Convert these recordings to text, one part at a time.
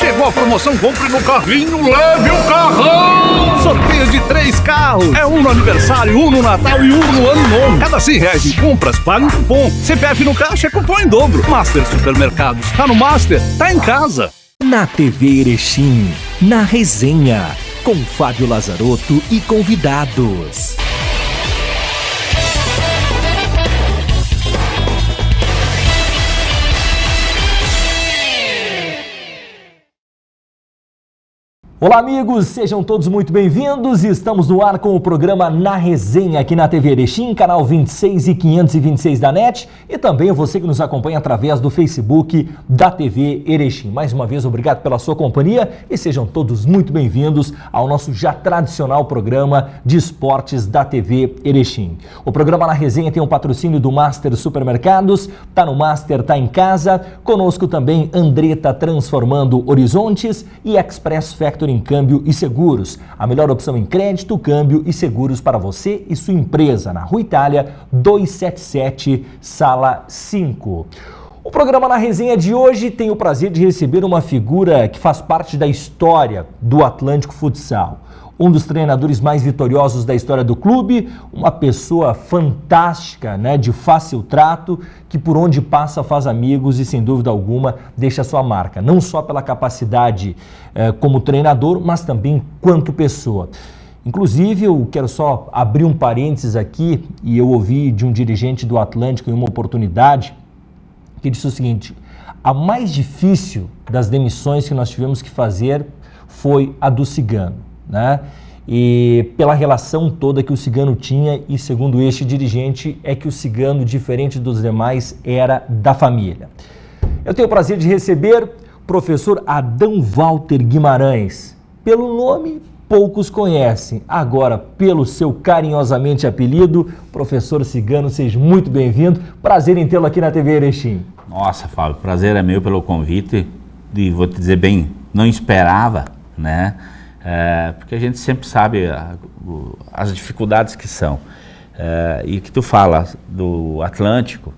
Chegou a promoção Compre no Carrinho, leve o carrão! Sorteio de 3 carros. É um no aniversário, um no Natal e um no Ano Novo. Cada R$100 em compras, paga um cupom. CPF no caixa é cupom em dobro. Master Supermercados. Tá no Master, tá em casa. Na TV Erechim, na resenha, com Fábio Lazarotto e convidados. Olá amigos, sejam todos muito bem-vindos. Estamos no ar com o programa Na Resenha aqui na TV Erechim, canal 26 e 526 da NET, e também você que nos acompanha através do Facebook da TV Erechim. Mais uma vez, obrigado pela sua companhia e sejam todos muito bem-vindos ao nosso já tradicional programa de esportes da TV Erechim. O programa Na Resenha tem um patrocínio do Master Supermercados, tá no Master, tá em casa. Conosco também Andretta Transformando Horizontes e Express Factory em câmbio e seguros. A melhor opção em crédito, câmbio e seguros para você e sua empresa, na Rua Itália 277, Sala 5. O programa Na Resenha de hoje tem o prazer de receber uma figura que faz parte da história do Atlântico Futsal. Um dos treinadores mais vitoriosos da história do clube, uma pessoa fantástica, né, de fácil trato, que por onde passa faz amigos e sem dúvida alguma deixa sua marca, não só pela capacidade como treinador, mas também quanto pessoa. Inclusive, eu quero só abrir um parênteses aqui, e eu ouvi de um dirigente do Atlântico em uma oportunidade, que disse o seguinte: a mais difícil das demissões que nós tivemos que fazer foi a do Cigano, né? E pela relação toda que o Cigano tinha, e segundo este dirigente, é que o Cigano, diferente dos demais, era da família. Eu tenho o prazer de receber o professor Adão Walter Guimarães. Pelo nome, poucos conhecem. Agora, pelo seu carinhosamente apelido, professor Cigano, seja muito bem-vindo. Prazer em tê-lo aqui na TV Erechim. Nossa, Fábio, prazer é meu pelo convite. E vou te dizer bem, não esperava, né? Porque a gente sempre sabe as dificuldades que são. E que tu fala do Atlântico,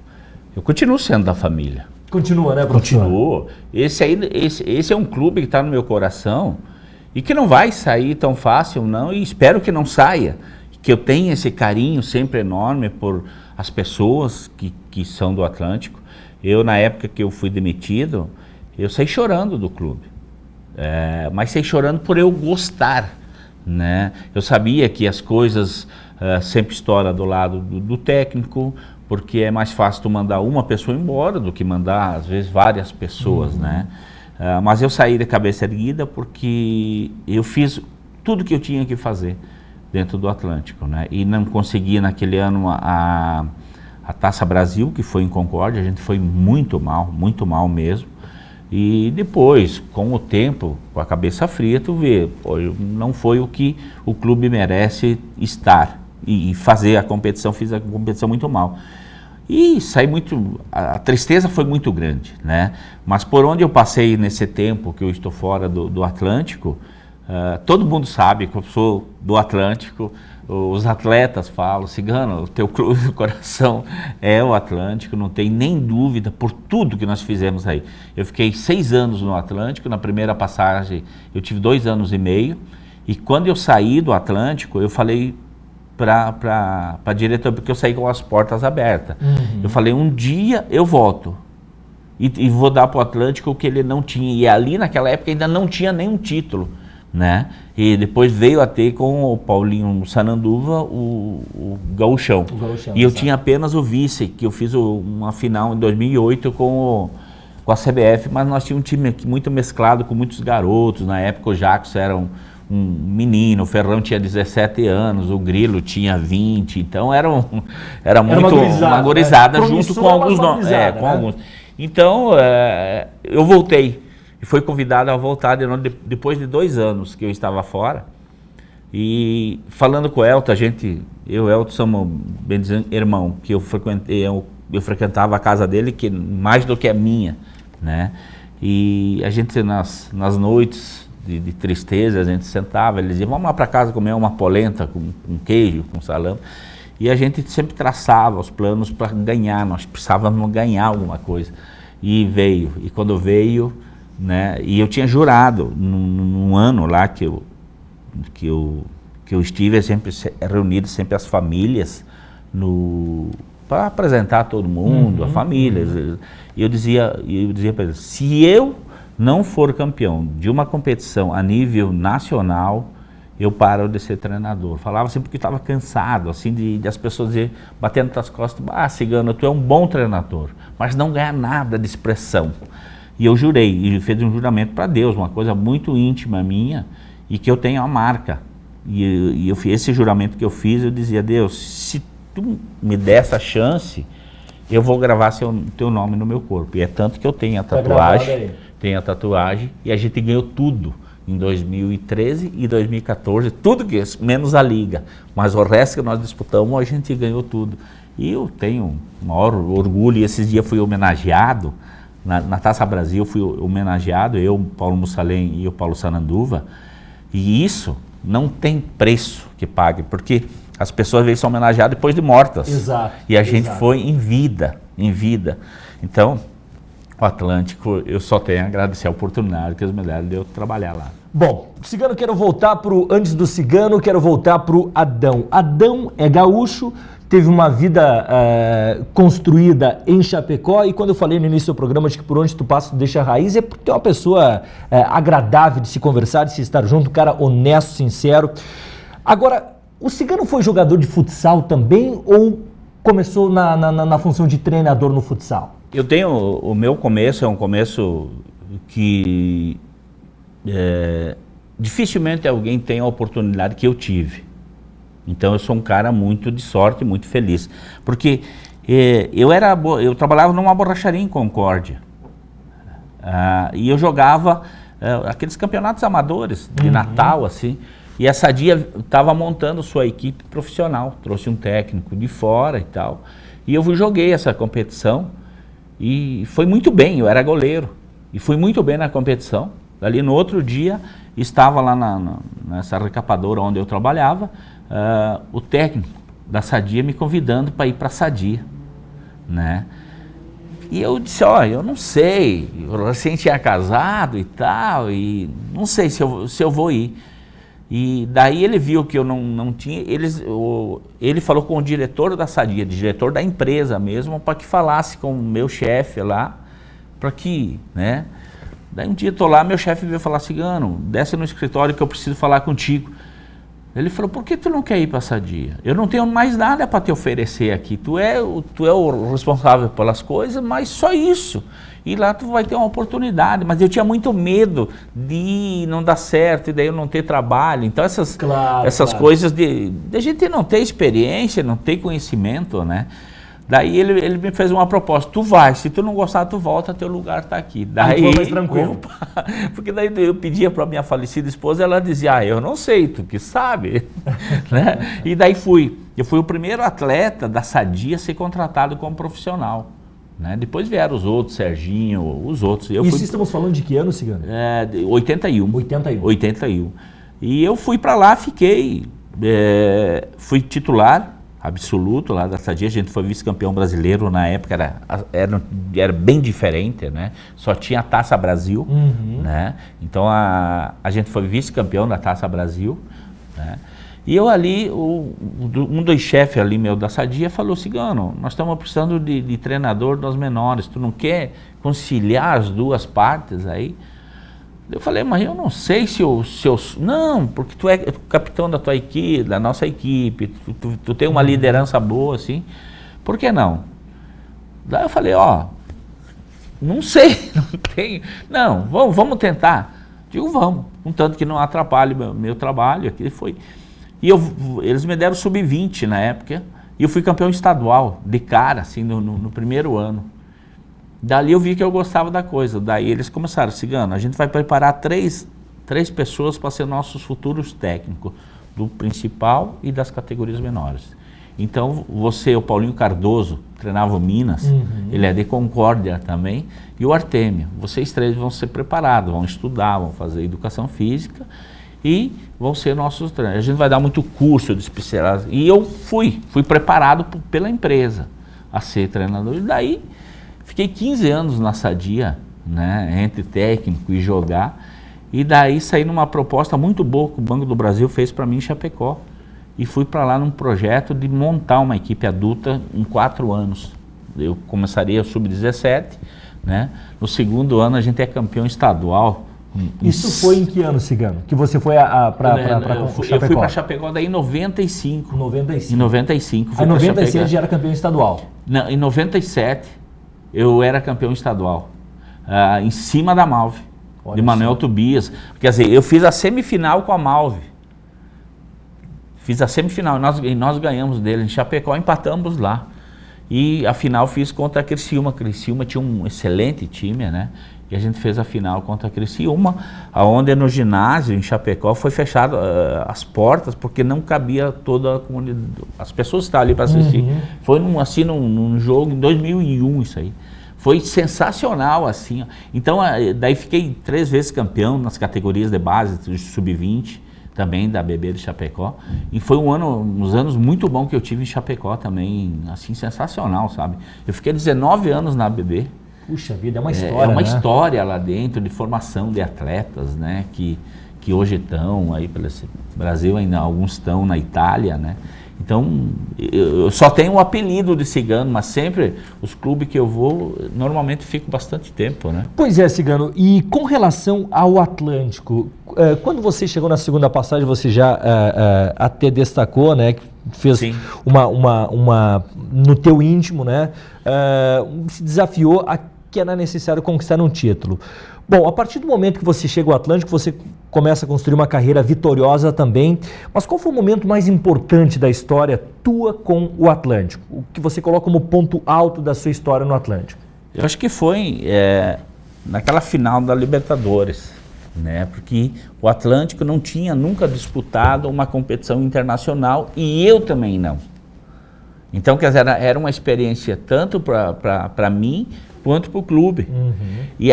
eu continuo sendo da família. Continua, né, professor? Continuo. Esse é um clube que está no meu coração e que não vai sair tão fácil, não, e espero que não saia. Que eu tenha esse carinho sempre enorme por as pessoas que são do Atlântico. Eu, na época que eu fui demitido, eu saí chorando do clube. Mas saí chorando por eu gostar, né? Eu sabia que as coisas sempre estouram do lado do técnico, porque é mais fácil tu mandar uma pessoa embora do que mandar, às vezes, várias pessoas, né? Mas eu saí de cabeça erguida porque eu fiz tudo que eu tinha que fazer dentro do Atlântico, né? E não consegui naquele ano a Taça Brasil, que foi em Concórdia. A gente foi muito mal mesmo. E depois, com o tempo, com a cabeça fria, tu vê, pô, não foi o que o clube merece estar e fazer a competição. Fiz a competição muito mal. E saí muito, a tristeza foi muito grande, né? Mas por onde eu passei nesse tempo que eu estou fora do Atlântico, todo mundo sabe que eu sou do Atlântico. Os atletas falam: Cigano, o teu clube do coração é o Atlântico, não tem nem dúvida por tudo que nós fizemos aí. Eu fiquei 6 anos no Atlântico. Na primeira passagem eu tive 2 anos e meio, e quando eu saí do Atlântico, eu falei para a diretora, porque eu saí com as portas abertas. Eu falei: um dia eu volto e vou dar para o Atlântico o que ele não tinha, e ali naquela época ainda não tinha nenhum título, né? E depois veio a ter com o Paulinho Sananduva o Gauchão. E eu tinha apenas o vice, que eu fiz uma final em 2008 com a CBF, mas nós tínhamos um time muito mesclado com muitos garotos. Na época o Jacques era um menino, o Ferrão tinha 17 anos, o Grilo tinha 20, então era muito uma gorizada, né? Junto com alguns nomes. Alguns. Então eu voltei. E foi convidado a voltar depois de 2 anos que eu estava fora. E falando com o Elton, eu e o Elton somos, bem dizendo, irmão, que eu frequentava a casa dele, que mais do que a minha, né? E a gente nas noites de tristeza, a gente sentava, ele dizia: vamos lá para casa comer uma polenta com queijo, com salame. E a gente sempre traçava os planos para ganhar, nós precisávamos ganhar alguma coisa. E veio, e quando veio, né? E eu tinha jurado, num ano lá que eu estive, sempre reunido sempre as famílias para apresentar todo mundo, a família. E eu dizia para eles, se eu não for campeão de uma competição a nível nacional, eu paro de ser treinador. Falava assim porque estava cansado, assim, de as pessoas batendo nas costas, Cigano, tu é um bom treinador, mas não ganha nada de expressão. E eu jurei, e fiz um juramento para Deus, uma coisa muito íntima minha, e que eu tenho a marca. E esse juramento que eu fiz, eu dizia, Deus, se tu me der essa chance, eu vou gravar teu nome no meu corpo. E é tanto que eu tenho a tatuagem, e a gente ganhou tudo em 2013 e 2014, tudo menos a liga, mas o resto que nós disputamos, a gente ganhou tudo. E eu tenho um maior orgulho, e esses dias fui homenageado, na Taça Brasil fui homenageado, eu, Paulo Mussalem e o Paulo Sananduva, e isso não tem preço que pague, porque as pessoas às vezes são homenageadas depois de mortas. Exato. E a gente foi em vida. Então, o Atlântico, eu só tenho a agradecer a oportunidade que eles me deram de eu trabalhar lá. Bom, Cigano, quero voltar antes do Cigano, quero voltar pro Adão. Adão é gaúcho, teve uma vida construída em Chapecó, e quando eu falei no início do programa de que por onde tu passa tu deixa a raiz, é porque é uma pessoa agradável de se conversar, de se estar junto, um cara honesto, sincero. Agora, o Cigano foi jogador de futsal também ou começou na função de treinador no futsal? Eu tenho, o meu começo é um começo que dificilmente alguém tem a oportunidade que eu tive. Então eu sou um cara muito de sorte, muito feliz. Porque eu trabalhava numa borracharia em Concórdia. E eu jogava aqueles campeonatos amadores de Natal, assim. E a Sadia estava montando sua equipe profissional. Trouxe um técnico de fora e tal. E eu joguei essa competição. E foi muito bem, eu era goleiro. E fui muito bem na competição. Ali no outro dia, estava lá nessa recapadora onde eu trabalhava, o técnico da Sadia me convidando para ir para a Sadia, né? E eu disse, eu não sei, eu recém tinha casado e tal, e não sei se eu vou ir. E daí ele viu que eu não tinha, ele falou com o diretor da Sadia, diretor da empresa mesmo, para que falasse com o meu chefe lá, para que, né? Daí um dia eu tô lá, meu chefe veio falar, Cigano, desce no escritório que eu preciso falar contigo. Ele falou, por que tu não quer ir para a Sadia? Eu não tenho mais nada para te oferecer aqui, tu é o responsável pelas coisas, mas só isso. E lá tu vai ter uma oportunidade, mas eu tinha muito medo de não dar certo, e daí eu não ter trabalho. Então essas coisas de a gente não ter experiência, não ter conhecimento, né? Daí ele me fez uma proposta, tu vai, se tu não gostar, tu volta, teu lugar está aqui. Daí foi mais tranquilo. Porque daí eu pedia para minha falecida esposa, ela dizia, eu não sei, tu que sabe. Né? E daí eu fui o primeiro atleta da Sadia a ser contratado como profissional. Né? Depois vieram os outros, Serginho, os outros. Estamos falando de que ano, Cigano? 81. 81. E eu fui para lá, fui titular absoluto lá da Sadia. A gente foi vice-campeão brasileiro na época, era bem diferente, né? Só tinha a Taça Brasil, né? Então a gente foi vice-campeão da Taça Brasil, né? E eu ali, um dos chefes ali meu da Sadia falou, Cigano, nós estamos precisando de treinador dos menores, tu não quer conciliar as duas partes aí? Eu falei, mas eu não sei se eu... Não, porque tu é o capitão da tua equipe, da nossa equipe, tu tem uma liderança boa, assim, por que não? Daí eu falei, não sei, não tenho... Não, vamos tentar. Digo, vamos, contanto que não atrapalhe meu trabalho, aqui foi... E eles me deram sub-20 na época, e eu fui campeão estadual, de cara, assim, no primeiro ano. Dali eu vi que eu gostava da coisa. Daí eles começaram, Cigano, a gente vai preparar três pessoas para ser nossos futuros técnicos, do principal e das categorias menores. Então você, o Paulinho Cardoso, treinava o Minas, ele é de Concórdia também, e o Artêmio. Vocês três vão ser preparados, vão estudar, vão fazer educação física e vão ser nossos treinadores. A gente vai dar muito curso de especialidade. E eu fui preparado pela empresa a ser treinador. E daí fiquei 15 anos na Sadia, né, entre técnico e jogar. E daí saí numa proposta muito boa que o Banco do Brasil fez para mim em Chapecó. E fui para lá num projeto de montar uma equipe adulta em 4 anos. Eu começaria o Sub-17, né? No segundo ano a gente é campeão estadual. Isso foi em que ano, Cigano? Que você foi para Chapecó? Eu fui para Chapecó daí em 95. 95. Em 95. Aí em 96 já era campeão estadual. Não, em 97 eu era campeão estadual. Em cima da Malve, de Manuel Tobias. Quer dizer, eu fiz a semifinal com a Malve. Fiz a semifinal e nós ganhamos dele. Em Chapecó empatamos lá. E a final fiz contra a Criciúma. Criciúma tinha um excelente time, né? E a gente fez a final contra a Criciúma, onde no ginásio, em Chapecó, foi fechado as portas, porque não cabia toda a comunidade. As pessoas que estavam ali para assistir. Foi num jogo em 2001 isso aí. Foi sensacional, assim. Ó. Então, daí fiquei 3 vezes campeão nas categorias de base, Sub-20, também da BB de Chapecó. E foi uns anos muito bons que eu tive em Chapecó também, assim, sensacional, sabe? Eu fiquei 19 anos na BB. Puxa vida, é uma história, É uma né? história lá dentro de formação de atletas, né? Que hoje estão aí pelo Brasil, ainda alguns estão na Itália, né? Então, eu só tenho o apelido de Cigano, mas sempre os clubes que eu vou, normalmente fico bastante tempo, né? Pois é, Cigano, e com relação ao Atlântico, quando você chegou na segunda passagem, você já até destacou, né, que fez uma no teu íntimo, né, se desafiou a que era necessário conquistar um título. Bom, a partir do momento que você chega ao Atlântico, você começa a construir uma carreira vitoriosa também, mas qual foi o momento mais importante da história tua com o Atlântico? O que você coloca como ponto alto da sua história no Atlântico? Eu acho que foi naquela final da Libertadores, né? Porque o Atlântico não tinha nunca disputado uma competição internacional e eu também não. Então, quer dizer, era uma experiência tanto para mim quanto para o clube. E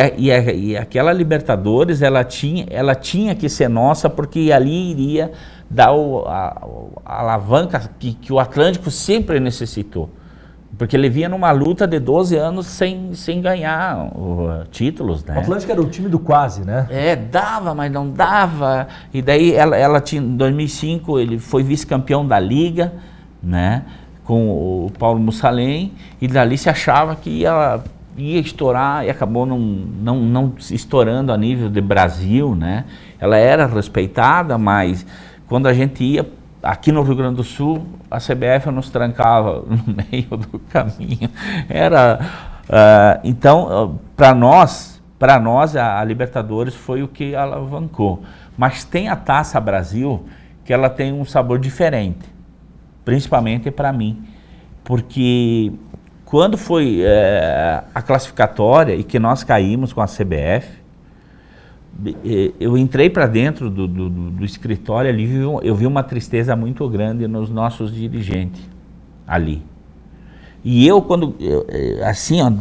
aquela Libertadores, ela tinha que ser nossa, porque ali iria dar a alavanca que o Atlântico sempre necessitou. Porque ele vinha numa luta de 12 anos sem ganhar títulos, né? O Atlântico era o time do quase, né? Dava, mas não dava. E daí ela tinha, em 2005, ele foi vice-campeão da Liga, né? Com o Paulo Mussalem, e dali se achava que ia estourar e acabou não estourando a nível de Brasil, né? Ela era respeitada, mas quando a gente ia aqui no Rio Grande do Sul, a CBF nos trancava no meio do caminho. Então, para nós a Libertadores foi o que alavancou. Mas tem a Taça Brasil, que ela tem um sabor diferente, principalmente para mim, porque quando foi a classificatória e que nós caímos com a CBF, eu entrei para dentro do escritório ali, eu vi uma tristeza muito grande nos nossos dirigentes ali. E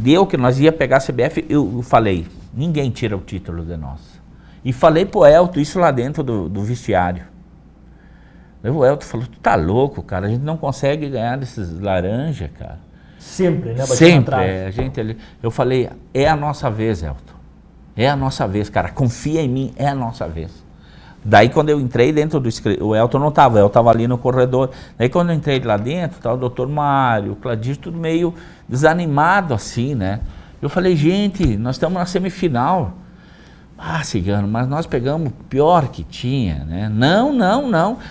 deu que nós ia pegar a CBF, eu falei, ninguém tira o título de nós. E falei pro Elton isso lá dentro do vestiário. O Elton falou, tu tá louco, cara, a gente não consegue ganhar desses laranja, cara. Sempre, né? Sempre, eu falei, é a nossa vez, Elton. É a nossa vez, cara, confia em mim, é a nossa vez. Daí quando eu entrei dentro do escritório, o Elton não estava, o Elton estava ali no corredor. Daí quando eu entrei lá dentro, estava o doutor Mário, o Cladir, tudo meio desanimado assim, né? Eu falei, gente, nós estamos na semifinal. Cigano, mas nós pegamos o pior que tinha, né? Não,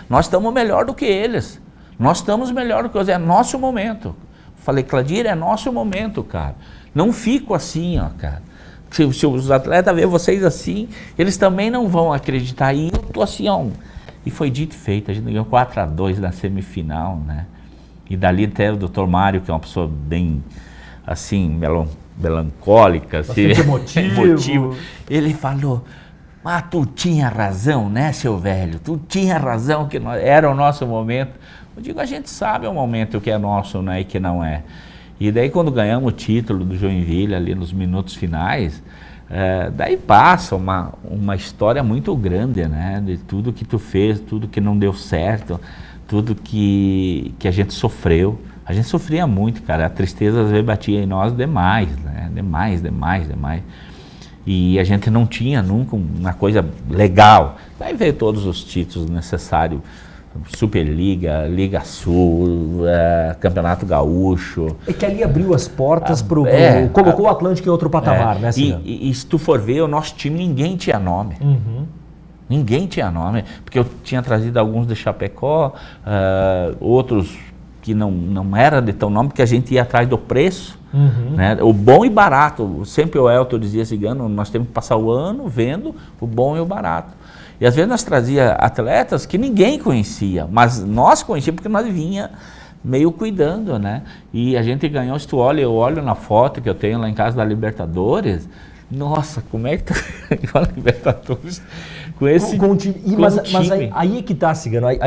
nós estamos melhor do que eles. Nós estamos melhor do que eles, é nosso momento. Falei, Cladir, é nosso momento, cara. Não fico assim, ó, cara. Se os atletas verem vocês assim, eles também não vão acreditar. E eu tô assim, ó. E foi dito e feito. A gente ganhou 4-2 na semifinal, né? E dali até o doutor Mário, que é uma pessoa bem, assim, melancólica, assim, emotivo. Ele falou, mas tu tinha razão, né, seu velho? Tu tinha razão que era o nosso momento. Eu digo, a gente sabe o momento que é nosso, né, e que não é. E daí quando ganhamos o título do Joinville ali nos minutos finais, daí passa uma história muito grande, né? De tudo que tu fez, tudo que não deu certo, tudo que a gente sofreu. A gente sofria muito, cara. A tristeza às vezes batia em nós demais, né? Demais. E a gente não tinha nunca uma coisa legal. Daí veio todos os títulos necessários, Superliga, Liga Sul, Campeonato Gaúcho. É que ali abriu as portas colocou o Atlântico em outro patamar, né, Cigano? E se tu for ver, o nosso time, ninguém tinha nome. Ninguém tinha nome, porque eu tinha trazido alguns de Chapecó, outros que não era de tão nome, porque a gente ia atrás do preço, né? O bom e barato. Sempre o Elton dizia, Cigano, nós temos que passar o ano vendo o bom e o barato. E às vezes nós trazia atletas que ninguém conhecia, mas nós conhecíamos porque nós vinha meio cuidando, né? E a gente ganhou, se tu olha, eu olho na foto que eu tenho lá em casa da Libertadores, nossa, como é que tá a Libertadores com esse com o time? Mas aí é que tá, Cigano. Aí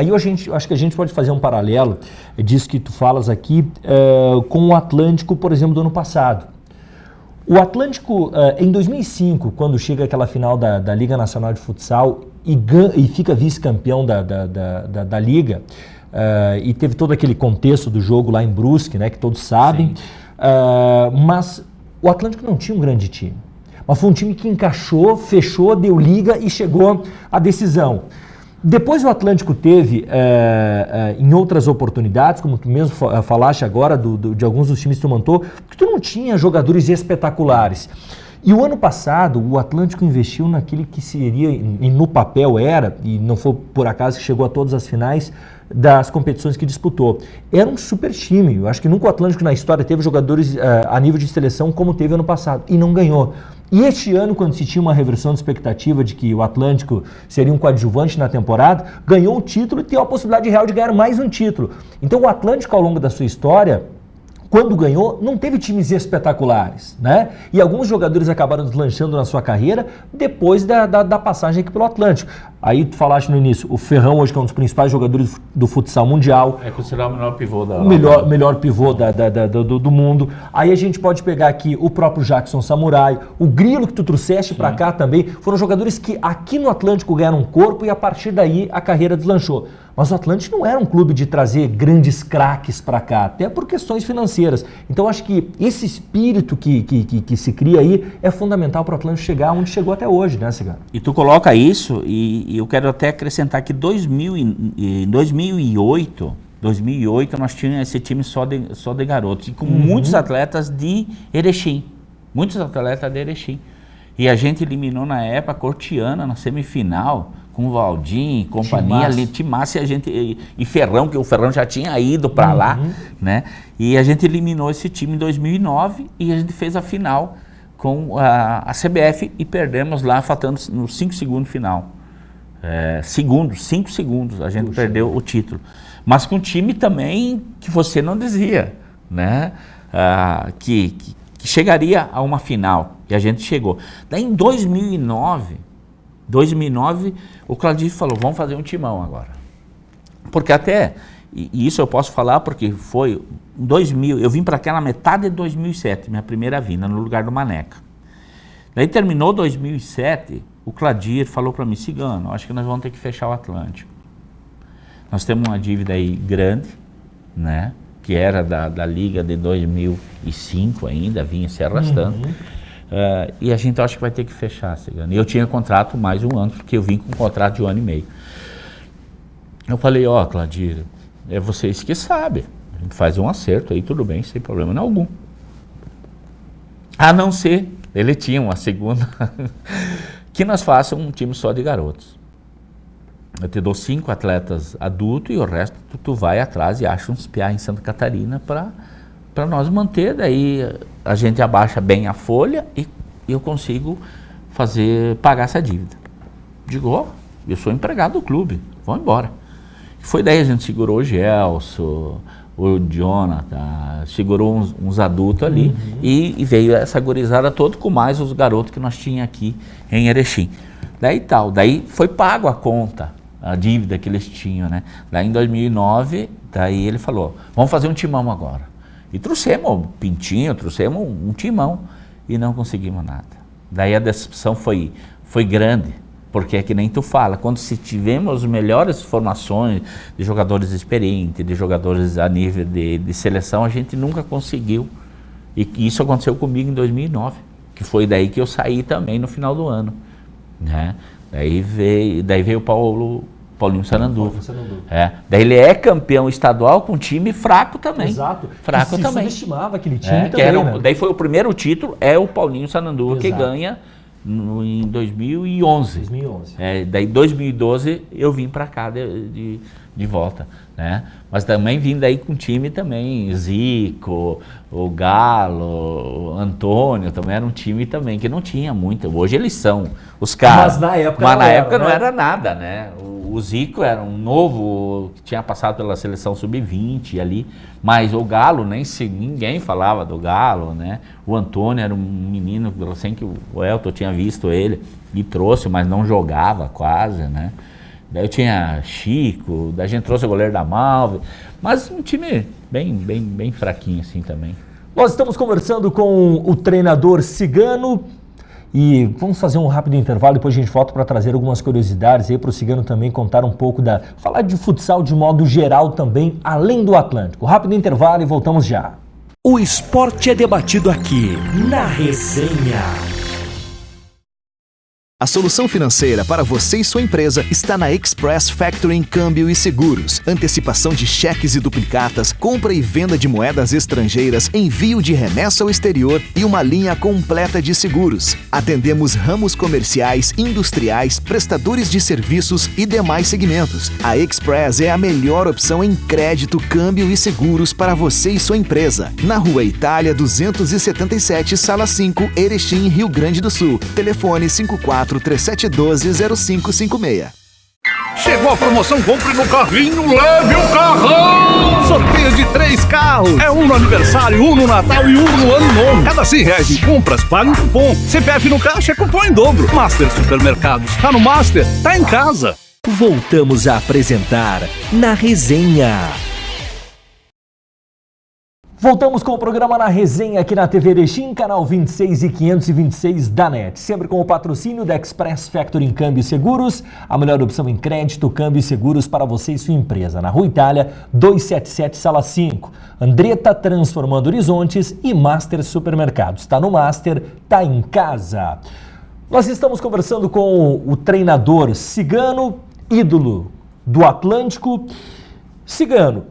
acho que a gente pode fazer um paralelo disso que tu falas aqui com o Atlântico, por exemplo, do ano passado. O Atlântico, em 2005, quando chega aquela final da Liga Nacional de Futsal e fica vice-campeão da Liga, e teve todo aquele contexto do jogo lá em Brusque, né, que todos sabem, mas o Atlântico não tinha um grande time. Mas foi um time que encaixou, fechou, deu liga e chegou à decisão. Depois o Atlântico teve, em outras oportunidades, como tu mesmo falaste agora, de alguns dos times que tu montou, que tu não tinha jogadores espetaculares. E o ano passado, o Atlântico investiu naquele que seria, e no papel era, e não foi por acaso que chegou a todas as finais das competições que disputou. Era um super time. Eu acho que nunca o Atlântico na história teve jogadores a nível de seleção como teve ano passado, e não ganhou. E este ano, quando se tinha uma reversão de expectativa de que o Atlântico seria um coadjuvante na temporada, ganhou o título e tem a possibilidade real de ganhar mais um título. Então o Atlântico, ao longo da sua história, quando ganhou, não teve times espetaculares, né? E alguns jogadores acabaram deslanchando na sua carreira depois da passagem aqui pelo Atlântico. Aí tu falaste no início, o Ferrão hoje que é um dos principais jogadores do futsal mundial. É considerado o melhor pivô melhor pivô do mundo. Aí a gente pode pegar aqui o próprio Jackson Samurai, o Grilo que tu trouxeste para cá também. Foram jogadores que aqui no Atlântico ganharam um corpo e a partir daí a carreira deslanchou. Mas o Atlântico não era um clube de trazer grandes craques para cá, até por questões financeiras. Então acho que esse espírito que se cria aí é fundamental para o Atlântico chegar onde chegou até hoje, né, Cigano? E tu coloca isso, e eu quero até acrescentar que em 2008 nós tínhamos esse time só de garotos, e com muitos atletas de Erechim. E a gente eliminou na época a Cortiana na semifinal, com o Valdir e companhia ali, Timassi, e Ferrão, que o Ferrão já tinha ido para lá, né? E a gente eliminou esse time em 2009 e a gente fez a final com a CBF e perdemos lá, faltando nos 5 segundos final. 5 segundos, a gente perdeu o título. Mas com um time também que você não dizia, né? Que chegaria a uma final, e a gente chegou. Daí em 2009, o Claudio falou, vamos fazer um timão agora. Porque até, e isso eu posso falar porque foi em 2000, eu vim para cá na metade de 2007, minha primeira vinda, no lugar do Maneca. Daí terminou 2007, o Claudir falou para mim, Cigano, acho que nós vamos ter que fechar o Atlântico. Nós temos uma dívida aí grande, né? Que era da Liga de 2005 ainda, vinha se arrastando. E a gente acha que vai ter que fechar, Cigano. E eu tinha contrato mais um ano, porque eu vim com um contrato de 1 ano e meio. Eu falei, Claudir, é vocês que sabem. A gente faz um acerto aí, tudo bem, sem problema algum. A não ser, ele tinha uma segunda, que nós façamos um time só de garotos. Eu te dou 5 atletas adultos e o resto tu vai atrás e acha uns piá em Santa Catarina para nós manter. Daí a gente abaixa bem a folha e eu consigo pagar essa dívida. Digo, eu sou empregado do clube, vamos embora. Foi daí a gente segurou o Gelson, o Jonathan, segurou uns adultos ali e veio essa gurizada toda com mais os garotos que nós tínhamos aqui em Erechim. Daí foi pago a conta, a dívida que eles tinham, né? Daí em 2009, daí ele falou, vamos fazer um timão agora. E trouxemos o Pintinho, trouxemos um timão e não conseguimos nada. Daí a decepção foi grande, porque é que nem tu fala, quando se tivemos melhores formações de jogadores experientes, de jogadores a nível de seleção, a gente nunca conseguiu. E isso aconteceu comigo em 2009. que foi daí que eu saí também no final do ano, né? Daí veio o Paulinho Sanandu. Daí ele é campeão estadual com um time fraco também. Exato. Fraco se também. subestimava aquele time também, né? Daí foi o primeiro título, o Paulinho Sanandu que ganha em 2011. 2011. Daí em 2012 eu vim para cá de volta, né? Mas também vim daí com time também, Zico, o Galo, o Antônio, também era um time também que não tinha muito. Hoje eles são os caras. Mas na época, não era nada, né? O Zico era um novo, que tinha passado pela seleção sub-20 ali, mas o Galo, ninguém falava do Galo, né? O Antônio era um menino, assim que o Elton tinha visto ele e trouxe, mas não jogava quase, né? Daí eu tinha Chico, daí a gente trouxe o goleiro da Malve, mas um time bem fraquinho assim também. Nós estamos conversando com o treinador Cigano e vamos fazer um rápido intervalo, depois a gente volta para trazer algumas curiosidades aí para o Cigano também contar um pouco falar de futsal de modo geral também, além do Atlântico. Rápido intervalo e voltamos já. O esporte é debatido aqui, na Resenha. A solução financeira para você e sua empresa está na Express Factoring Câmbio e Seguros. Antecipação de cheques e duplicatas, compra e venda de moedas estrangeiras, envio de remessa ao exterior e uma linha completa de seguros. Atendemos ramos comerciais, industriais, prestadores de serviços e demais segmentos. A Express é a melhor opção em crédito, câmbio e seguros para você e sua empresa. Na Rua Itália 277, Sala 5, Erechim, Rio Grande do Sul. Telefone 5437120556. Chegou a promoção Compre no Carrinho, leve o carrão! Sorteio de 3 carros. É um no aniversário, um no Natal e um no Ano Novo. Cada R$100 em compras, paga um cupom. CPF no caixa, cupom em dobro. Master Supermercados. Tá no Master, tá em casa. Voltamos a apresentar Na Resenha. Voltamos com o programa Na Resenha aqui na TV Erechim, canal 26 e 526 da NET. Sempre com o patrocínio da Express Factoring Câmbio e Seguros, a melhor opção em crédito, câmbio e seguros para você e sua empresa. Na Rua Itália, 277, Sala 5. Andretta Transformando Horizontes e Master Supermercados. Está no Master, tá em casa. Nós estamos conversando com o treinador Cigano, ídolo do Atlântico. Cigano,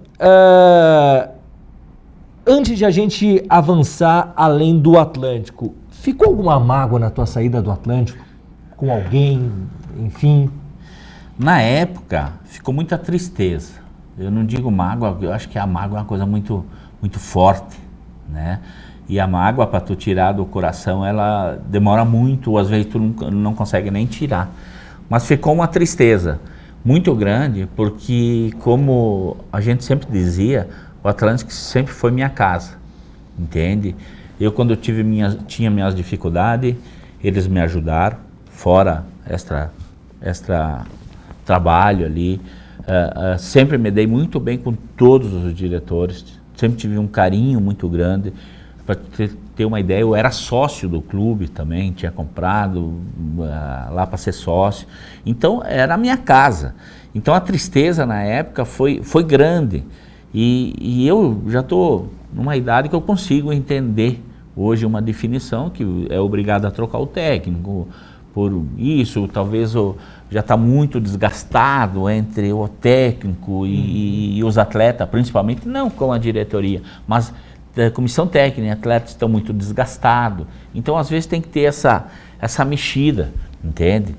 antes de a gente avançar além do Atlântico, ficou alguma mágoa na tua saída do Atlântico? Com alguém, enfim? Na época, ficou muita tristeza. Eu não digo mágoa, eu acho que a mágoa é uma coisa muito, muito forte, né? E a mágoa, para tu tirar do coração, ela demora muito, ou às vezes tu não consegue nem tirar. Mas ficou uma tristeza muito grande, porque como a gente sempre dizia, o Atlântico sempre foi minha casa, entende? Eu, quando eu tinha minhas dificuldades, eles me ajudaram, fora extra trabalho ali. Sempre me dei muito bem com todos os diretores, sempre tive um carinho muito grande. Para ter uma ideia, eu era sócio do clube também, tinha comprado lá para ser sócio. Então, era a minha casa. Então, a tristeza na época foi grande. E eu já estou numa idade que eu consigo entender hoje uma definição que é obrigado a trocar o técnico por isso, talvez já está muito desgastado entre o técnico e os atletas, principalmente não com a diretoria, mas a comissão técnica e atletas estão muito desgastados. Então, às vezes, tem que ter essa mexida, entende?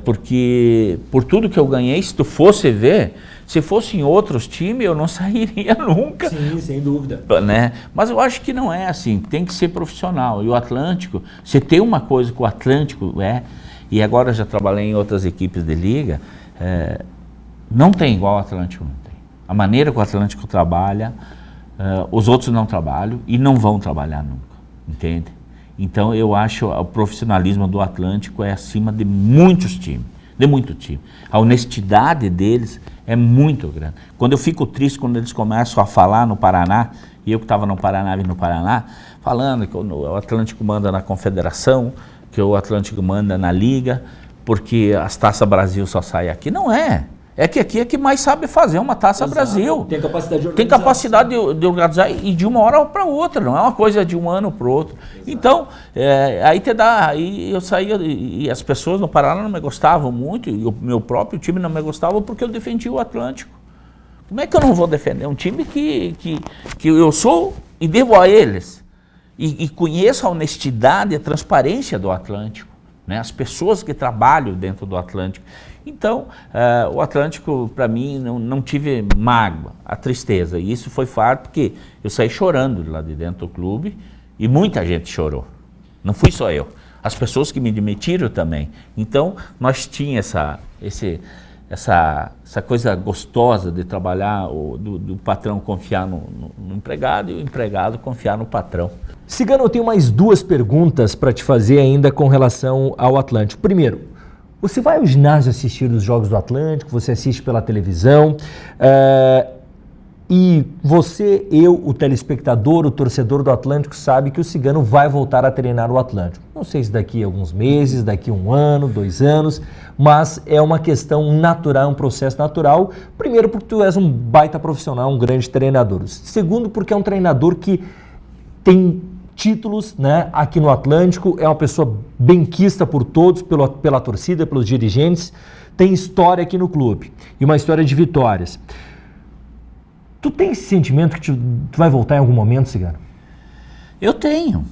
Porque por tudo que eu ganhei, se tu fosse ver, se fosse em outros times, eu não sairia nunca. Sim, sem dúvida. Né? Mas eu acho que não é assim, tem que ser profissional. E o Atlântico, se tem uma coisa que o Atlântico e agora eu já trabalhei em outras equipes de liga, não tem igual o Atlântico, não tem. A maneira que o Atlântico trabalha, os outros não trabalham e não vão trabalhar nunca, entende? Então eu acho o profissionalismo do Atlântico é acima de muitos times, de muito time. A honestidade deles é muito grande. Quando eu fico triste quando eles começam a falar no Paraná, e eu que estava no Paraná, vim no Paraná, falando que o Atlântico manda na Confederação, que o Atlântico manda na Liga, porque as Taças Brasil só saem aqui. Não é. É que aqui é que mais sabe fazer uma Taça Brasil. Tem capacidade de organizar. Tem capacidade de organizar e de uma hora para outra, não é uma coisa de um ano para o outro. Exato. Então, aí eu saía e as pessoas no Paraná não me gostavam muito, e o meu próprio time não me gostava porque eu defendia o Atlântico. Como é que eu não vou defender um time que eu sou e devo a eles? E conheço a honestidade e a transparência do Atlântico, né? As pessoas que trabalham dentro do Atlântico. Então, o Atlântico, para mim, não tive mágoa, a tristeza. E isso foi fato porque eu saí chorando de lá de dentro do clube e muita gente chorou. Não fui só eu. As pessoas que me demitiram também. Então, nós tínhamos essa coisa gostosa de trabalhar, do patrão confiar no empregado e o empregado confiar no patrão. Cigano, eu tenho mais 2 perguntas para te fazer ainda com relação ao Atlântico. Primeiro, você vai ao ginásio assistir os jogos do Atlântico, você assiste pela televisão, e você, o telespectador, o torcedor do Atlântico sabe que o Cigano vai voltar a treinar o Atlântico. Não sei se daqui a alguns meses, daqui a 1 ano, 2 anos, mas é uma questão natural, um processo natural. Primeiro porque tu és um baita profissional, um grande treinador. Segundo porque é um treinador que tem títulos, né, aqui no Atlântico, é uma pessoa benquista por todos, pela torcida, pelos dirigentes, tem história aqui no clube e uma história de vitórias. Tu tem esse sentimento que tu vai voltar em algum momento, Cigano? Eu tenho,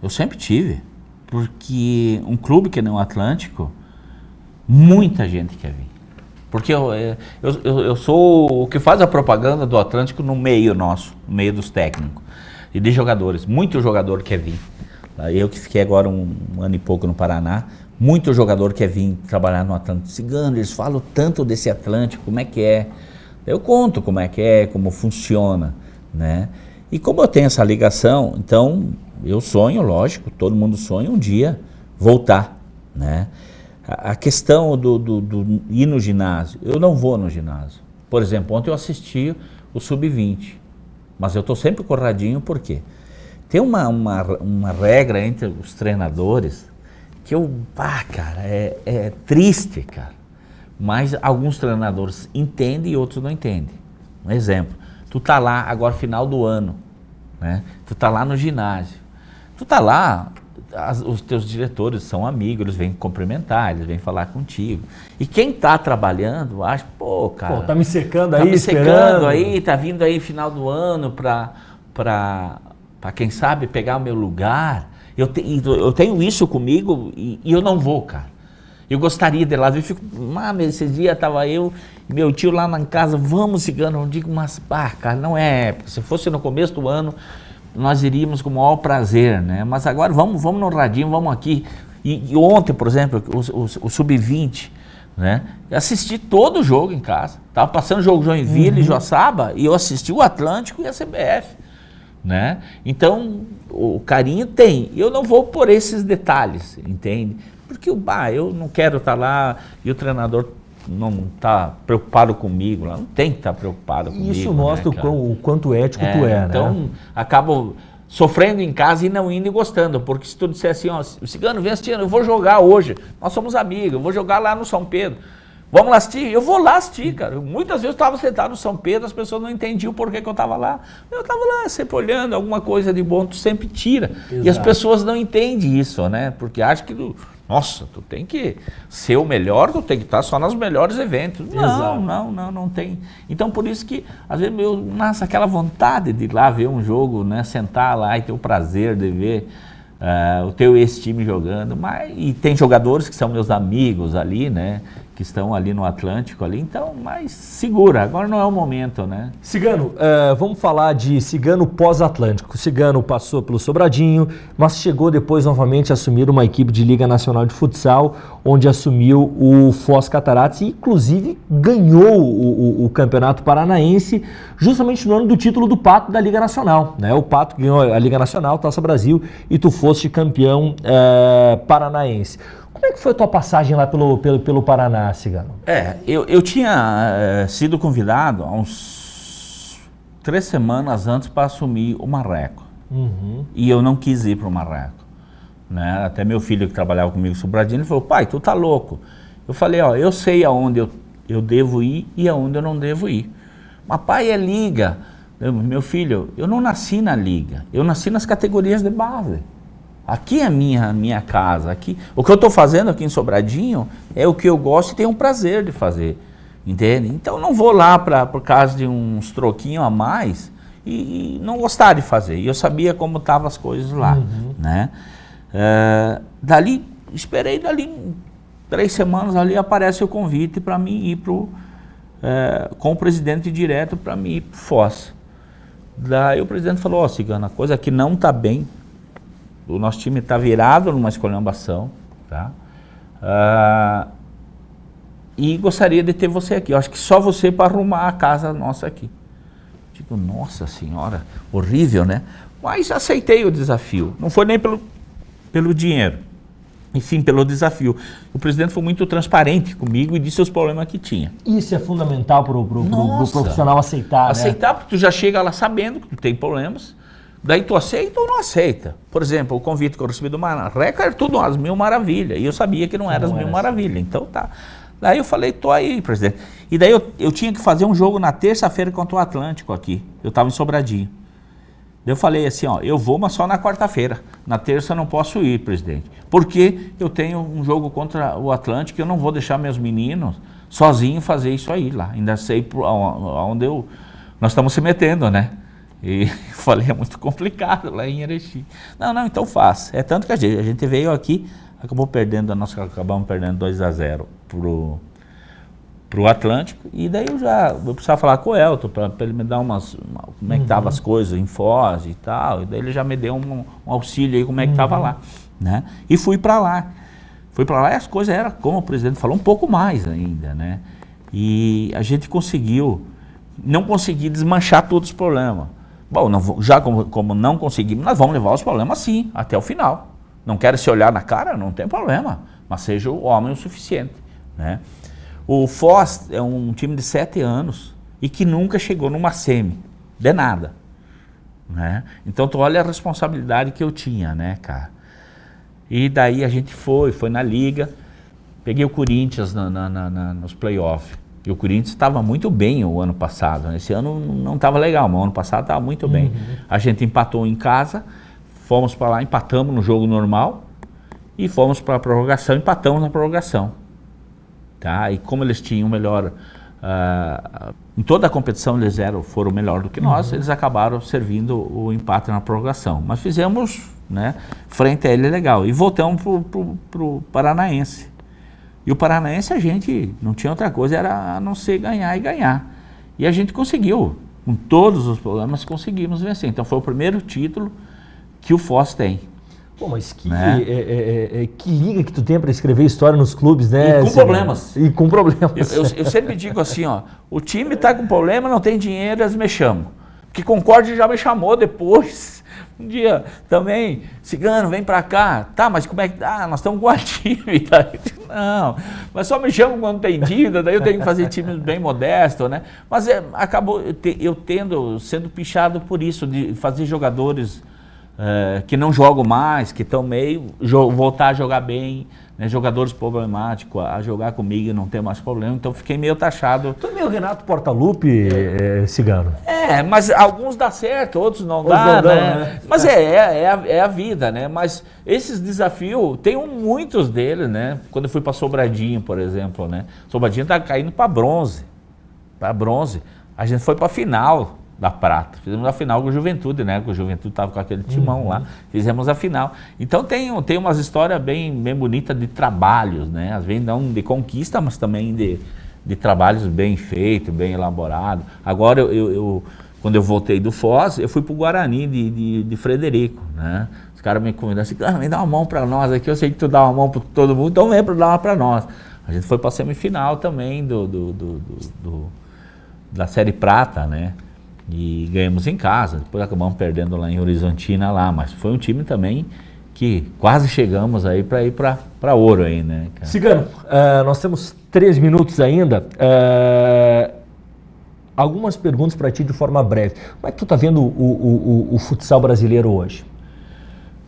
eu sempre tive, porque um clube que nem o Atlântico, muita gente quer vir. Porque eu sou o que faz a propaganda do Atlântico no meio nosso, no meio dos técnicos e de jogadores. Muito jogador quer vir. Eu que fiquei agora um ano e pouco no Paraná, muito jogador quer vir trabalhar no Atlântico. Cigano, eles falam tanto desse Atlântico, como é que é? Eu conto como é que é, como funciona, né? E como eu tenho essa ligação, então eu sonho, lógico, todo mundo sonha um dia voltar, né? A questão do ir no ginásio, eu não vou no ginásio. Por exemplo, ontem eu assisti o Sub-20, mas eu estou sempre corradinho, por quê? Tem uma regra entre os treinadores que cara, é triste, cara. Mas alguns treinadores entendem e outros não entendem. Um exemplo, tu tá lá agora final do ano, né? Tu tá lá no ginásio, tu tá lá, os teus diretores são amigos, eles vêm cumprimentar, eles vêm falar contigo. E quem tá trabalhando, acha, cara... tá me secando aí, tá me esperando. secando aí, tá vindo aí final do ano pra quem sabe pegar o meu lugar. Eu tenho isso comigo e eu não vou, cara. Eu gostaria de ir lá, eu fico, esse dia estava eu e meu tio lá na casa, vamos, Cigano, eu digo, mas, cara, não é, porque se fosse no começo do ano, nós iríamos com o maior prazer, né? Mas agora vamos no radinho, vamos aqui. E ontem, por exemplo, o Sub-20, né? Eu assisti todo o jogo em casa, estava passando o jogo Joinville e Joaçaba, e eu assisti o Atlântico e a CBF, né? Então, o carinho tem, eu não vou por esses detalhes, entende? Porque eu não quero estar lá e o treinador não está preocupado comigo, não tem que estar preocupado comigo. Isso mostra, né, o quanto ético tu é, então, né? Acabo sofrendo em casa e não indo e gostando, porque se tu disser assim, Cigano, vem assistir, eu vou jogar hoje, nós somos amigos, eu vou jogar lá no São Pedro, vamos lá assistir? Eu vou lá assistir, cara. Muitas vezes eu estava sentado no São Pedro, as pessoas não entendiam por que eu estava lá. Eu estava lá sempre olhando, alguma coisa de bom tu sempre tira. Exato. E as pessoas não entendem isso, né? Porque acham que... Nossa, tu tem que ser o melhor, tu tem que estar só nos melhores eventos. Não tem. Então, por isso que, às vezes, nasce aquela vontade de ir lá ver um jogo, né? Sentar lá e ter o prazer de ver o teu ex-time jogando. E tem jogadores que são meus amigos ali, né? Que estão ali no Atlântico ali, então, mas segura, agora não é o momento, né? Cigano, vamos falar de Cigano pós-Atlântico. O Cigano passou pelo Sobradinho, mas chegou depois novamente a assumir uma equipe de Liga Nacional de Futsal, onde assumiu o Foz Cataratas e inclusive ganhou o Campeonato Paranaense justamente no ano do título do Pato da Liga Nacional, né? O Pato ganhou a Liga Nacional, Taça Brasil, e tu foste campeão paranaense. Como é que foi a tua passagem lá pelo Paraná, Cigano? Eu tinha sido convidado há uns 3 semanas antes para assumir o Marreco. E eu não quis ir para o Marreco, né? Até meu filho que trabalhava comigo, Sobradinho, ele falou, pai, tu tá louco. Eu falei, eu sei aonde eu devo ir e aonde eu não devo ir. Mas pai, é liga. Meu filho, eu não nasci na liga, eu nasci nas categorias de base. Aqui é a minha casa. Aqui, o que eu estou fazendo aqui em Sobradinho é o que eu gosto e tenho um prazer de fazer. Entende? Então eu não vou lá por causa de uns troquinhos a mais e não gostar de fazer. E eu sabia como estavam as coisas lá. Né? Esperei 3 semanas ali, aparece o convite para mim ir com o presidente direto para mim ir para o Foz. Daí o presidente falou, Cigano, a coisa aqui não está bem, o nosso time está virado numa esculhambação, tá? E gostaria de ter você aqui, eu acho que só você para arrumar a casa nossa aqui. Digo, nossa senhora, horrível, né? Mas aceitei o desafio, não foi nem pelo dinheiro, e sim pelo desafio. O presidente foi muito transparente comigo e disse os problemas que tinha. Isso é fundamental para o profissional aceitar, aceitar, porque tu já chega lá sabendo que tu tem problemas, daí tu aceita ou não aceita. Por exemplo, o convite que eu recebi do Marreca era tudo as 1000 maravilhas, e eu sabia que não era as 1000 maravilhas, então tá. Daí eu falei, tô aí, presidente. E daí eu tinha que fazer um jogo na terça-feira contra o Atlântico aqui, eu estava em Sobradinho. Daí eu falei assim, eu vou, mas só na quarta-feira. Na terça eu não posso ir, presidente. Porque eu tenho um jogo contra o Atlântico e eu não vou deixar meus meninos sozinhos fazer isso aí lá. Ainda sei aonde nós estamos se metendo, né? E falei, é muito complicado lá em Erechim. Não, então faz. É tanto que a gente veio aqui, acabamos perdendo 2-0 pro Atlântico, e daí eu precisava falar com o Elton para ele me dar como é que estavam as coisas em Foz e tal, e daí ele já me deu um auxílio aí como é que estava lá, né? E fui para lá e as coisas eram, como o presidente falou, um pouco mais ainda, né? E a gente não consegui desmanchar todos os problemas. Bom, como não conseguimos, nós vamos levar os problemas sim, até o final. Não quero se olhar na cara, não tem problema, mas seja o homem o suficiente, né? O Foz é um time de 7 anos e que nunca chegou numa semi, de nada, né? Então tu olha a responsabilidade que eu tinha, né, cara? E daí a gente foi na liga, peguei o Corinthians nos playoffs. E o Corinthians estava muito bem o ano passado, né? Esse ano não estava legal, mas o ano passado estava muito bem. A gente empatou em casa, fomos para lá, empatamos no jogo normal e fomos para a prorrogação, empatamos na prorrogação. Tá? E como eles tinham melhor, em toda a competição eles foram melhor do que nós, eles acabaram servindo o empate na prorrogação. Mas fizemos, né, frente a ele legal e voltamos pro Paranaense. E o Paranaense a gente não tinha outra coisa, era a não ser ganhar e ganhar. E a gente conseguiu, com todos os problemas conseguimos vencer. Então foi o primeiro título que o Foz tem. Pô, mas que liga que tu tem para escrever história nos clubes, né? E com problemas. E com problemas. Eu sempre digo assim, o time está com problema, não tem dinheiro, eles me chamam. Porque Concórdia já me chamou depois. Um dia também, Cigano, vem pra cá. Tá, mas como é que... nós estamos com a dívida. Não, mas só me chamam quando tem dívida, daí eu tenho que fazer times bem modestos, né? Mas acabou eu sendo pichado por isso, de fazer jogadores que não jogam mais, que estão meio... voltar a jogar bem, né? Jogadores problemáticos, a jogar comigo e não ter mais problema. Então fiquei meio taxado. Tu é meio Renato Portaluppi, Cigano. Mas alguns dá certo, outros não dá, né? Mas é a vida, né? Mas esses desafios, tem muitos deles, né? Quando eu fui para Sobradinho, por exemplo, né? Sobradinho tá caindo para bronze. A gente foi para a final da prata. Fizemos a final com o Juventude, né? Com o Juventude estava com aquele timão lá. Fizemos a final. Então tem umas histórias bem bonitas de trabalhos, né? Às vezes não de conquista, mas também de trabalhos bem feitos, bem elaborados. Agora, quando eu voltei do Foz, eu fui para o Guarani de Frederico, né? Os caras me convidaram assim, vem dar uma mão para nós aqui, eu sei que tu dá uma mão para todo mundo, então vem para dar uma para nós. A gente foi para a semifinal também da Série Prata, né? E ganhamos em casa, depois acabamos perdendo lá em Horizontina lá, mas foi um time também que quase chegamos aí para ir para ouro aí, né, cara? Cigano, nós temos 3 minutos ainda, algumas perguntas para ti de forma breve. Como é que tu tá vendo o futsal brasileiro hoje?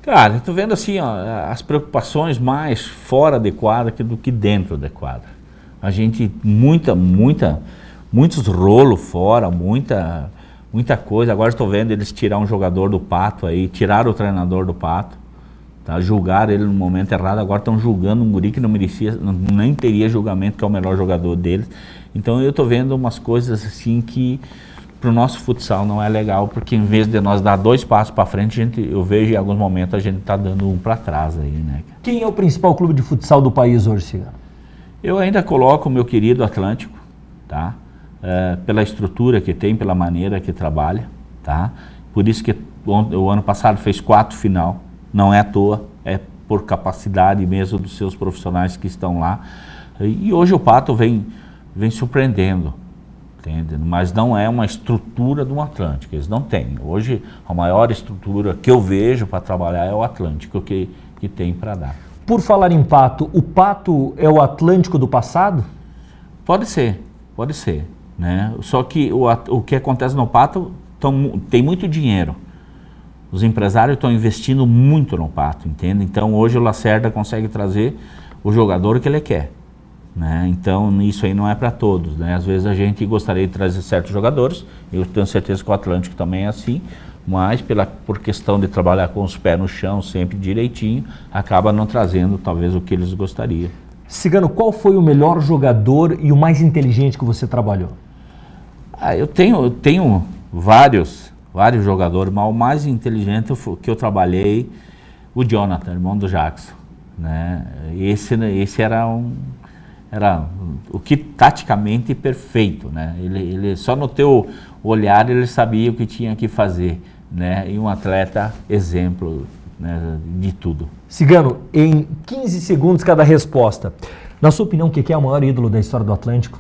Cara, eu tô vendo assim, as preocupações mais fora de quadra do que dentro de quadra. A gente, muitos rolos fora, muita coisa. Agora estou vendo eles tirar um jogador do Pato aí, tiraram o treinador do Pato, tá? Julgaram ele no momento errado, agora estão julgando um guri que não merecia, nem teria julgamento, que é o melhor jogador deles. Então eu estou vendo umas coisas assim que para o nosso futsal não é legal, porque em vez de nós dar 2 passos para frente, eu vejo em alguns momentos a gente está dando um para trás aí, né? Quem é o principal clube de futsal do país hoje, Cigano? Eu ainda coloco o meu querido Atlântico, tá? Pela estrutura que tem, pela maneira que trabalha, tá? Por isso que o ano passado fez 4 final, não é à toa, é por capacidade mesmo dos seus profissionais que estão lá. E hoje o Pato vem surpreendendo, entende? Mas não é uma estrutura do Atlântico, eles não têm. Hoje a maior estrutura que eu vejo para trabalhar é o Atlântico que tem para dar. Por falar em Pato, o Pato é o Atlântico do passado? Pode ser, né? Só que o que acontece no Pato, tem muito dinheiro. Os empresários estão investindo muito no Pato, entende? Então hoje o Lacerda consegue trazer o jogador que ele quer, né? Então isso aí não é para todos, né? Às vezes a gente gostaria de trazer certos jogadores, eu tenho certeza que o Atlântico também é assim, mas por questão de trabalhar com os pés no chão, sempre direitinho, acaba não trazendo talvez o que eles gostariam. Cigano, qual foi o melhor jogador e o mais inteligente que você trabalhou? Eu tenho vários jogadores, mas o mais inteligente que eu trabalhei, o Jonathan, irmão do Jackson, né? Esse era o que taticamente perfeito, né? Ele só no teu olhar ele sabia o que tinha que fazer, né? E um atleta exemplo, né, de tudo. Cigano, em 15 segundos cada resposta. Na sua opinião, o que é o maior ídolo da história do Atlântico?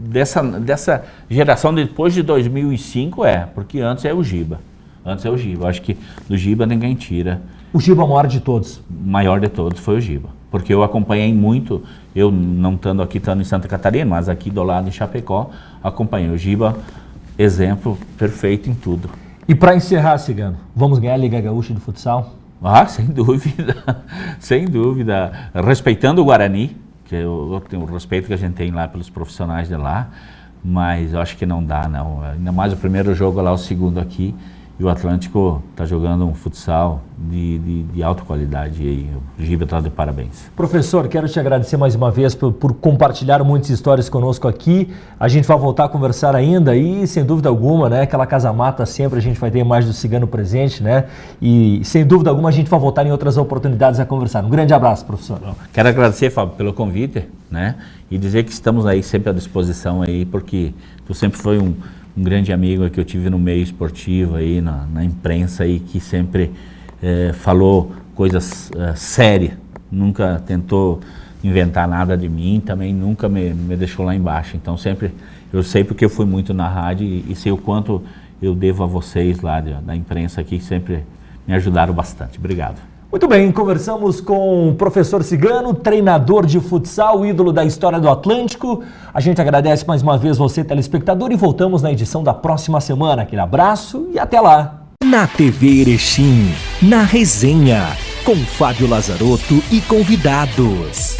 Dessa geração depois de 2005 porque antes é o Giba. Acho que do Giba ninguém tira. O Giba é o maior de todos? O maior de todos foi o Giba. Porque eu acompanhei muito, eu não estando aqui, estando em Santa Catarina, mas aqui do lado em Chapecó, acompanhei o Giba, exemplo perfeito em tudo. E para encerrar, Cigano, vamos ganhar a Liga Gaúcha de Futsal? Sem dúvida, sem dúvida. Respeitando o Guarani, que eu tenho o respeito que a gente tem lá pelos profissionais de lá, mas eu acho que não dá, não. Ainda mais o primeiro jogo lá, o segundo aqui, e o Atlântico está jogando um futsal de alta qualidade e o Giba está de parabéns. Professor, quero te agradecer mais uma vez por compartilhar muitas histórias conosco aqui. A gente vai voltar a conversar ainda e, sem dúvida alguma, né, aquela casa-mata sempre a gente vai ter mais do Cigano presente, né? E, sem dúvida alguma, a gente vai voltar em outras oportunidades a conversar. Um grande abraço, professor. Quero agradecer, Fábio, pelo convite, né? E dizer que estamos aí sempre à disposição aí, porque tu sempre foi um grande amigo que eu tive no meio esportivo aí, na imprensa aí, que sempre falou coisas sérias, nunca tentou inventar nada de mim, também nunca me deixou lá embaixo. Então sempre, eu sei porque eu fui muito na rádio e sei o quanto eu devo a vocês lá da imprensa aqui, que sempre me ajudaram bastante. Obrigado. Muito bem, conversamos com o professor Cigano, treinador de futsal, ídolo da história do Atlântico. A gente agradece mais uma vez você, telespectador, e voltamos na edição da próxima semana. Aquele abraço e até lá. Na TV Erechim, na resenha, com Fábio Lazarotto e convidados.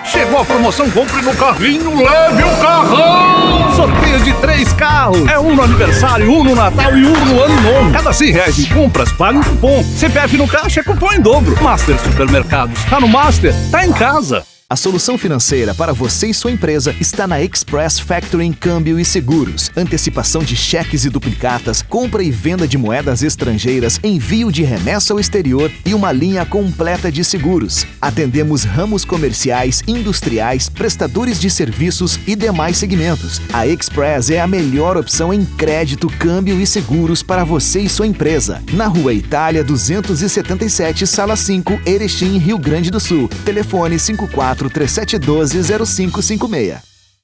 Chegou a promoção Compre no Carrinho, leve o carrão! Sorteio de 3 carros. É um no aniversário, um no Natal e um no Ano Novo. Cada R$100 em compras, paga um cupom. CPF no caixa é cupom em dobro. Master Supermercados. Tá no Master, tá em casa. A solução financeira para você e sua empresa está na Express Factoring Câmbio e Seguros. Antecipação de cheques e duplicatas, compra e venda de moedas estrangeiras, envio de remessa ao exterior e uma linha completa de seguros. Atendemos ramos comerciais, industriais, prestadores de serviços e demais segmentos. A Express é a melhor opção em crédito, câmbio e seguros para você e sua empresa. Na Rua Itália 277, Sala 5, Erechim, Rio Grande do Sul. Telefone 54 3712 0556.